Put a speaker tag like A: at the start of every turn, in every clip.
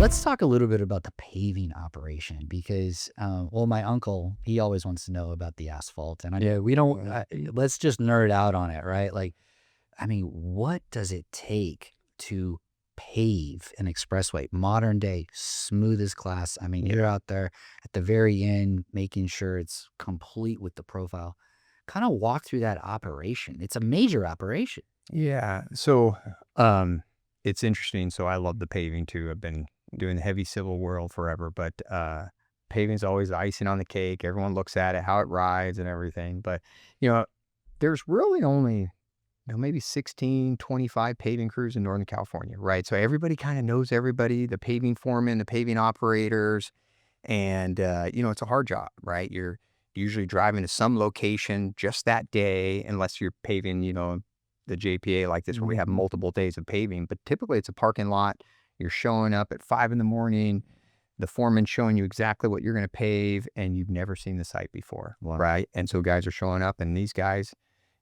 A: Let's talk a little bit about the paving operation because, well, my uncle, he always wants to know about the asphalt. And we don't, let's just nerd out on it, right? Like, I mean, what does it take to pave an expressway? Modern day, smooth as glass. I mean, you're out there at the very end, making sure it's complete with the profile. Kind of walk through that operation. It's a major operation.
B: Yeah. So it's interesting. So I love the paving too. I've been doing the heavy civil world forever, but paving's always the icing on the cake. Everyone looks at it, how it rides and everything. But, there's really only maybe 16, 25 paving crews in Northern California, right? So everybody kind of knows everybody, the paving foreman, the paving operators. And, it's a hard job, right? You're usually driving to some location just that day, unless you're paving, the JPA like this, where we have multiple days of paving. But typically it's a parking lot. You're showing up at 5 a.m. The foreman's showing you exactly what you're going to pave, and you've never seen the site before, right? And so guys are showing up, and these guys,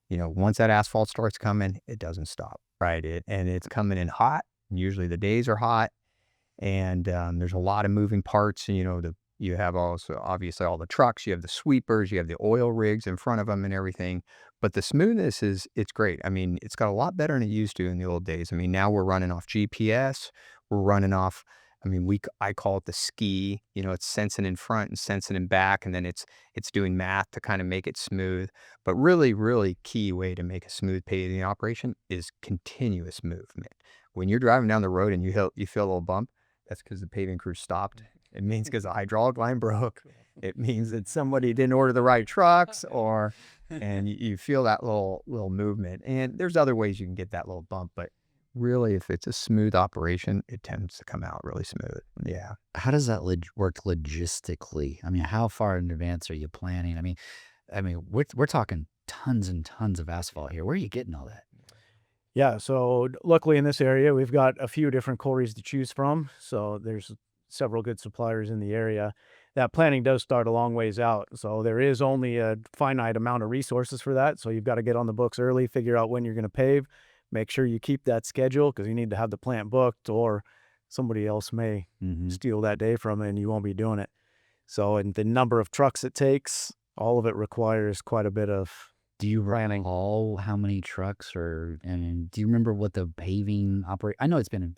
B: once that asphalt starts coming, it doesn't stop, right? And it's coming in hot. And usually the days are hot, and there's a lot of moving parts. You have also obviously all the trucks, you have the sweepers, you have the oil rigs in front of them and everything. But the smoothness it's great. I mean, it's got a lot better than it used to in the old days. I mean, now we're running off GPS. We're running off, I call it the ski. It's sensing in front and sensing in back, and then it's doing math to kind of make it smooth. But really, really key way to make a smooth paving operation is continuous movement. When you're driving down the road and you feel a little bump, that's because the paving crew stopped. It means because the hydraulic line broke. It means that somebody didn't order the right trucks, and you feel that little movement. And there's other ways you can get that little bump, but really, if it's a smooth operation, it tends to come out really smooth. Yeah.
A: How does that work logistically? I mean, how far in advance are you planning? I mean, we're talking tons and tons of asphalt here. Where are you getting all that?
C: Yeah, so luckily in this area, we've got a few different quarries to choose from. So there's several good suppliers in the area. That planning does start a long ways out. So there is only a finite amount of resources for that. So you've got to get on the books early, figure out when you're going to pave, make sure you keep that schedule because you need to have the plant booked, or somebody else may steal that day from it and you won't be doing it. So, and the number of trucks it takes, all of it requires quite a bit of
A: Do you
C: planning.
A: recall how many trucks and do you remember what the paving operate? I know it's been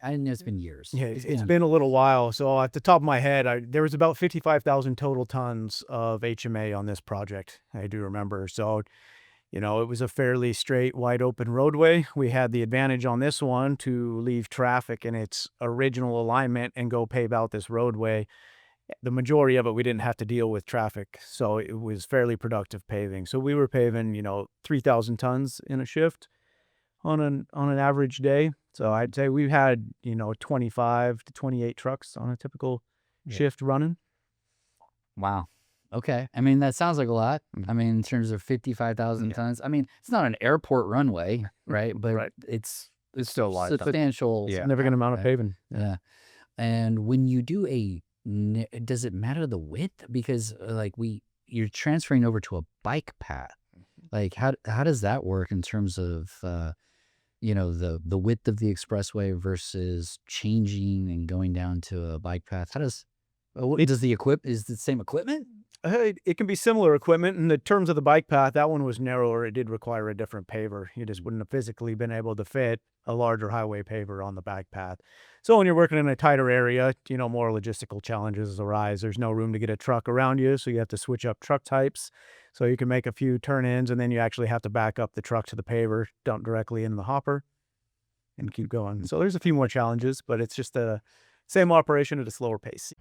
A: years.
C: Yeah, it's been a little while. So at the top of my head, there was about 55,000 total tons of HMA on this project. I do remember. So, it was a fairly straight, wide open roadway. We had the advantage on this one to leave traffic in its original alignment and go pave out this roadway. The majority of it, we didn't have to deal with traffic. So it was fairly productive paving. So we were paving, 3,000 tons in a shift on an average day. So I'd say we had, 25 to 28 trucks on a typical shift running.
A: Wow. Okay. I mean, that sounds like a lot. I mean, in terms of 55,000 tons. I mean, it's not an airport runway, right? But it's
B: still a lot of
A: substantial.
C: Significant amount of paving.
A: Yeah. And when you do does it matter the width? Because you're transferring over to a bike path. Like how does that work in terms of the width of the expressway versus changing and going down to a bike path? Is the same equipment?
C: It can be similar equipment. In the terms of the bike path, that one was narrower. It did require a different paver. You just wouldn't have physically been able to fit a larger highway paver on the bike path. So when you're working in a tighter area, more logistical challenges arise. There's no room to get a truck around you, so you have to switch up truck types. So you can make a few turn-ins, and then you actually have to back up the truck to the paver, dump directly in the hopper, and keep going. So there's a few more challenges, but it's just the same operation at a slower pace.